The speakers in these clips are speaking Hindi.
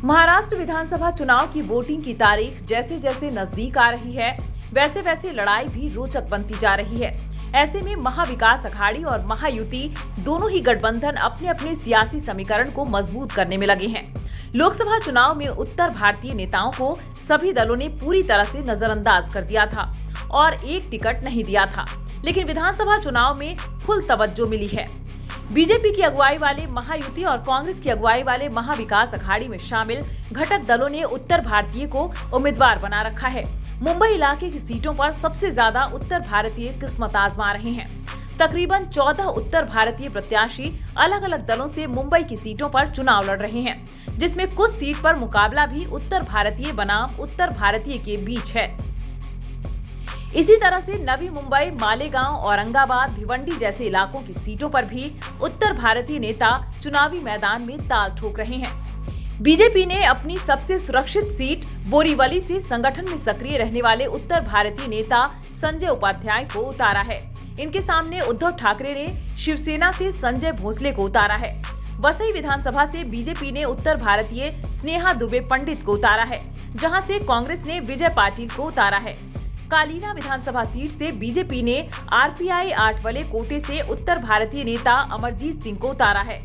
महाराष्ट्र विधानसभा चुनाव की वोटिंग की तारीख जैसे जैसे नजदीक आ रही है, वैसे वैसे लड़ाई भी रोचक बनती जा रही है। ऐसे में महाविकास अघाड़ी और महायुति दोनों ही गठबंधन अपने अपने सियासी समीकरण को मजबूत करने में लगे हैं। लोकसभा चुनाव में उत्तर भारतीय नेताओं को सभी दलों ने पूरी तरह से नजरअंदाज कर दिया था और एक टिकट नहीं दिया था, लेकिन विधानसभा चुनाव में फुल तवज्जो मिली है। बीजेपी की अगुवाई वाले महायुति और कांग्रेस की अगुवाई वाले महाविकास अघाड़ी में शामिल घटक दलों ने उत्तर भारतीय को उम्मीदवार बना रखा है। मुंबई इलाके की सीटों पर सबसे ज्यादा उत्तर भारतीय किस्मत आजमा रहे हैं। तकरीबन 14 उत्तर भारतीय प्रत्याशी अलग अलग दलों से मुंबई की सीटों पर चुनाव लड़ रहे हैं, जिसमें कुछ सीट पर मुकाबला भी उत्तर भारतीय बनाम उत्तर भारतीय के बीच है। इसी तरह से नवी मुंबई, मालेगांव, औरंगाबाद, भिवंडी जैसे इलाकों की सीटों पर भी उत्तर भारतीय नेता चुनावी मैदान में ताल ठोक रहे हैं। बीजेपी ने अपनी सबसे सुरक्षित सीट बोरीवली से संगठन में सक्रिय रहने वाले उत्तर भारतीय नेता संजय उपाध्याय को उतारा है। इनके सामने उद्धव ठाकरे ने शिवसेना से संजय भोसले को उतारा है। वसई विधानसभा से बीजेपी ने उत्तर भारतीय स्नेहा दुबे पंडित को उतारा है, जहां से कांग्रेस ने विजय पाटिल को उतारा है। कालीना विधानसभा सीट से बीजेपी ने आरपीआई 8 वाले कोटे से उत्तर भारतीय नेता अमरजीत सिंह को उतारा है।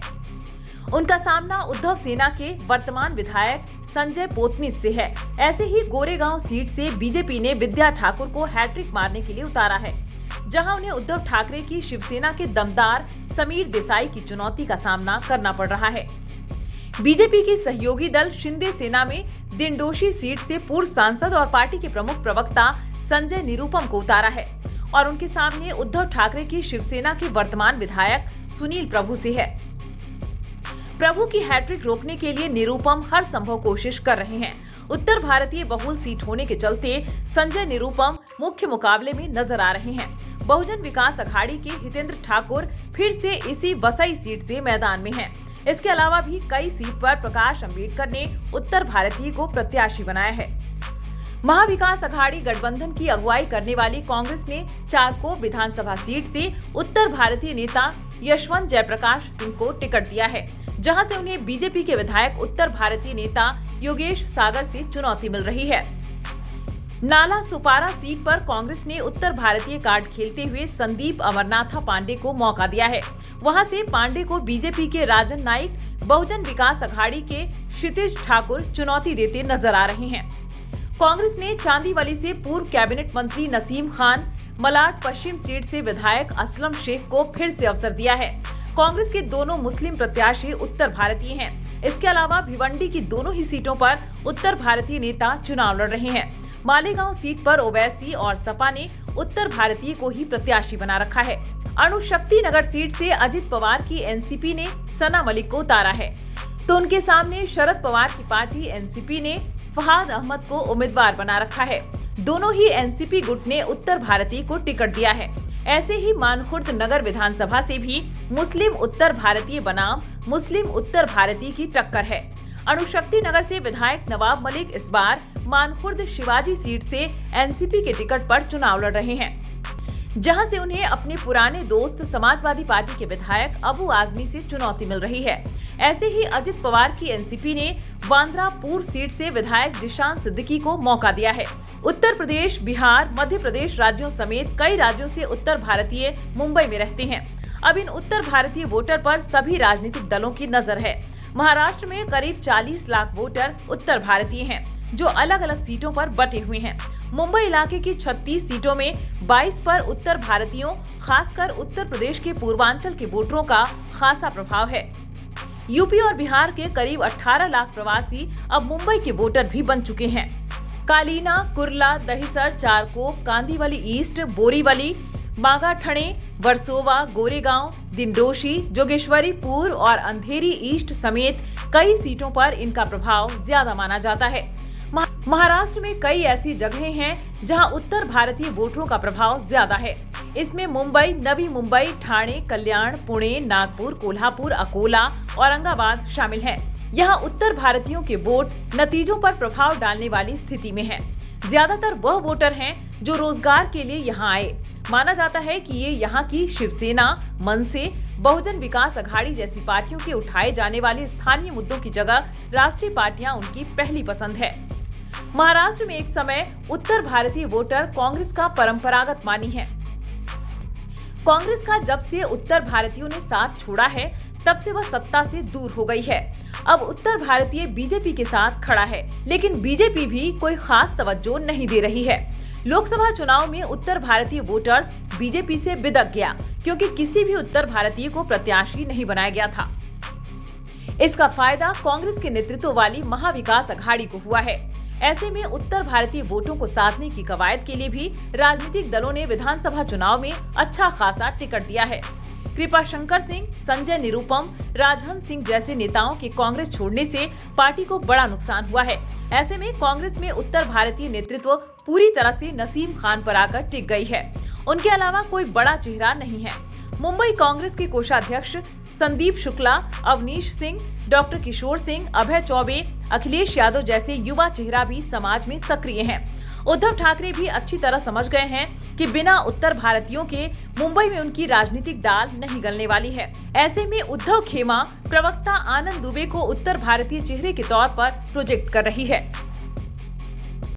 उनका सामना उद्धव सेना के वर्तमान विधायक संजय पोतनीस से है। ऐसे ही गोरेगांव सीट से बीजेपी ने विद्या ठाकुर को हैट्रिक मारने के लिए उतारा है, जहां उन्हें उद्धव ठाकरे की शिवसेना के दमदार समीर देसाई की चुनौती का सामना करना पड़ रहा है। बीजेपी की सहयोगी दल शिंदे सेना में दिंडोशी सीट से पूर्व सांसद और पार्टी के प्रमुख प्रवक्ता संजय निरुपम को उतारा है और उनके सामने उद्धव ठाकरे की शिवसेना के वर्तमान विधायक सुनील प्रभु से है। प्रभु की हैट्रिक रोकने के लिए निरुपम हर संभव कोशिश कर रहे हैं। उत्तर भारतीय बहुल सीट होने के चलते संजय निरुपम मुख्य मुकाबले में नजर आ रहे हैं। बहुजन विकास अघाड़ी के हितेंद्र ठाकुर फिर से इसी वसई सीट से मैदान में हैं। इसके अलावा भी कई सीट पर प्रकाश अम्बेडकर ने उत्तर भारतीय को प्रत्याशी बनाया है। महाविकास अघाड़ी गठबंधन की अगुवाई करने वाली कांग्रेस ने चारकोप विधानसभा सीट से उत्तर भारतीय नेता यशवंत जयप्रकाश सिंह को टिकट दिया है, जहां से उन्हें बीजेपी के विधायक उत्तर भारतीय नेता योगेश सागर से चुनौती मिल रही है। नाला सुपारा सीट पर कांग्रेस ने उत्तर भारतीय कार्ड खेलते हुए संदीप अमरनाथा पांडे को मौका दिया है। वहां से पांडे को बीजेपी के राजन नाइक, बहुजन विकास अघाड़ी के क्षितिज ठाकुर चुनौती देते नजर आ रहे हैं। कांग्रेस ने चांदीवली से पूर्व कैबिनेट मंत्री नसीम खान, मलाड पश्चिम सीट से विधायक असलम शेख को फिर से अवसर दिया है। कांग्रेस के दोनों मुस्लिम प्रत्याशी उत्तर भारतीय हैं। इसके अलावा भिवंडी की दोनों ही सीटों पर उत्तर भारतीय नेता चुनाव लड़ रहे हैं। मालेगांव सीट पर ओवैसी और सपा ने उत्तर भारतीय को ही प्रत्याशी बना रखा है। अणुशक्ति नगर सीट से अजित पवार की एनसीपी ने सना मलिक को उतारा है, तो उनके सामने शरद पवार की पार्टी एनसीपी ने फहाद अहमद को उम्मीदवार बना रखा है। दोनों ही एनसीपी गुट ने उत्तर भारतीय को टिकट दिया है। ऐसे ही मानखुर्द नगर विधानसभा से भी मुस्लिम उत्तर भारतीय बनाम मुस्लिम उत्तर भारतीय की टक्कर है। अणुशक्ति नगर से विधायक नवाब मलिक इस बार मानखुर्द शिवाजी सीट से एनसीपी के टिकट पर चुनाव लड़ रहे हैं, जहां से उन्हें अपने पुराने दोस्त समाजवादी पार्टी के विधायक अबू आजमी से चुनौती मिल रही है। ऐसे ही अजित पवार की एनसीपी ने बांद्रा पूर्व सीट से विधायक जिशान सिद्दीकी को मौका दिया है। उत्तर प्रदेश, बिहार, मध्य प्रदेश राज्यों समेत कई राज्यों से उत्तर भारतीय मुंबई में रहते हैं। अब इन उत्तर भारतीय वोटर पर सभी राजनीतिक दलों की नजर है। महाराष्ट्र में करीब 40 लाख वोटर उत्तर भारतीय हैं, जो अलग अलग सीटों पर बटे हुए हैं। मुंबई इलाके की 36 सीटों में 22 पर उत्तर भारतीयों, खासकर उत्तर प्रदेश के पूर्वांचल के वोटरों का खासा प्रभाव है। यूपी और बिहार के करीब 18 लाख प्रवासी अब मुंबई के वोटर भी बन चुके हैं। कालीना, कुर्ला, दहिसर, चारकोप, कांदीवली ईस्ट, बोरीवली, बागाठणे, वर्सोवा, गोरेगांव, दिंडोशी, जोगेश्वरी पूर्व और अंधेरी ईस्ट समेत कई सीटों पर इनका प्रभाव ज्यादा माना जाता है। महाराष्ट्र में कई ऐसी जगहें हैं जहां उत्तर भारतीय वोटरों का प्रभाव ज्यादा है। इसमें मुंबई, नवी मुंबई, ठाणे, कल्याण, पुणे, नागपुर, कोल्हापुर, अकोला, औरंगाबाद शामिल हैं। यहाँ उत्तर भारतीयों के वोट नतीजों पर प्रभाव डालने वाली स्थिति में हैं। ज्यादातर वह वोटर हैं जो रोजगार के लिए यहाँ आए। माना जाता है कि ये यहाँ की शिवसेना, मनसे, बहुजन विकास अघाड़ी जैसी पार्टियों के उठाए जाने वाले स्थानीय मुद्दों की जगह राष्ट्रीय पार्टियां उनकी पहली पसंद है। महाराष्ट्र में एक समय उत्तर भारतीय वोटर कांग्रेस का परंपरागत मानी है। कांग्रेस का जब से उत्तर भारतीयों ने साथ छोड़ा है तब से वह सत्ता से दूर हो गई है। अब उत्तर भारतीय बीजेपी के साथ खड़ा है, लेकिन बीजेपी भी कोई खास तवज्जो नहीं दे रही है। लोकसभा चुनाव में उत्तर भारतीय वोटर्स बीजेपी से बिदक गया, क्योंकि किसी भी उत्तर भारतीय को प्रत्याशी नहीं बनाया गया था। इसका फायदा कांग्रेस के नेतृत्व वाली महाविकास अघाड़ी को हुआ है। ऐसे में उत्तर भारतीय वोटों को साधने की कवायद के लिए भी राजनीतिक दलों ने विधानसभा चुनाव में अच्छा खासा टिकट दिया है। कृपाशंकर सिंह, संजय निरुपम, राजहंस सिंह जैसे नेताओं के कांग्रेस छोड़ने से पार्टी को बड़ा नुकसान हुआ है। ऐसे में कांग्रेस में उत्तर भारतीय नेतृत्व पूरी तरह से नसीम खान पर आकर टिक गई है। उनके अलावा कोई बड़ा चेहरा नहीं है। मुंबई कांग्रेस के कोषाध्यक्ष संदीप शुक्ला, अवनीश सिंह, डॉक्टर किशोर सिंह, अभय चौबे, अखिलेश यादव जैसे युवा चेहरा भी समाज में सक्रिय हैं। उद्धव ठाकरे भी अच्छी तरह समझ गए हैं कि बिना उत्तर भारतीयों के मुंबई में उनकी राजनीतिक दाल नहीं गलने वाली है। ऐसे में उद्धव खेमा प्रवक्ता आनंद दुबे को उत्तर भारतीय चेहरे के तौर पर प्रोजेक्ट कर रही है।